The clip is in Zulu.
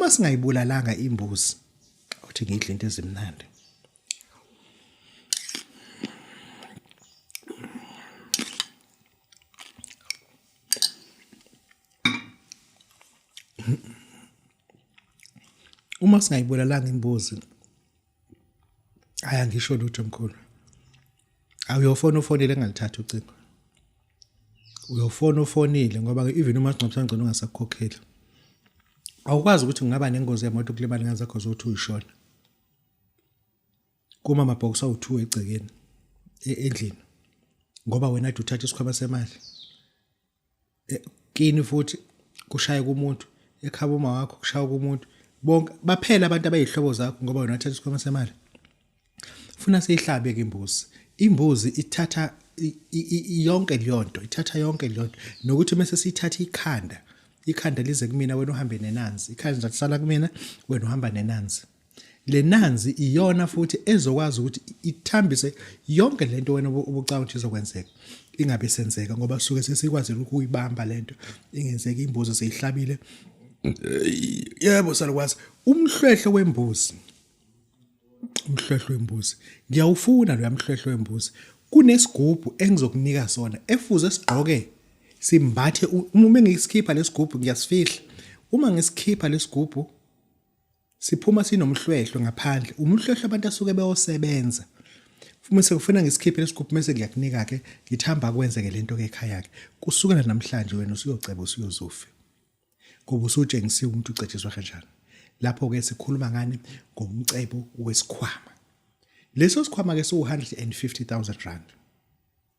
uma singayibulalanga imbuzi uthi ngidle into ezimnandi uma singayibulalanga imbuzi ayangisho lutho mkhulu awuyofona ufonile engalithatha ucingo uyofona ufonile ngoba even uma singcwabisana ngcono ungasakukhokheli awukwazi ukuthi ngaba nengozi yemoto kulimala ngane zakho zothi uyishona kuma amabhokisi awu2 egcekeni endlini ngoba wena athi uthatha isikhwama semali kini futhi kushaya kumuntu ekhaba uma wakho kushaya kumuntu bonke baphela abantu abayihlobo zakho ngoba wena uthatha isikhwama semali funa siyihlabe ke imbuzi ithatha yonke leyonto ithatha yonke leyonto nokuthi mase siyithatha ikhanda lize kumina wena uhambe nenanzi ikhanda lisala kumina wena uhamba nenanzi le nanzi iyona futhi ezokwazi ukuthi ithambise yonke lento wena ubucanga ukuthi izokwenzeka ingabe senzeka ngoba suke sesikwazi ukuyibamba lento ingenzeka imbuzi seyihlabile yebo salukwazi umhlwehlwe wembuzi ngiyawufuna lo yamhlwehlwe wembuzi kunesigubhu engizokunika sona efuze sigqoke simbathe uma ngisikhipha lesigubhu ngiyasifihla uma ngisikhipha lesigubhu siphuma sinomhlwehlwe ngaphandle umhlwehlwe abantu asuke beyosebenza uma sekufuna ngisikhiphe lesigubhu bese ngiyakunika ke ngithamba kwenzeke lento ke ekhaya ke kusukela namhlanje wena usuyoceba usuyozufa ngoba usutshengisiwe umuntu ucetshiswa kanjani lapho ke sikhuluma ngani ngomcebo wesikhwama leso sikhwama ke so 150,000 rand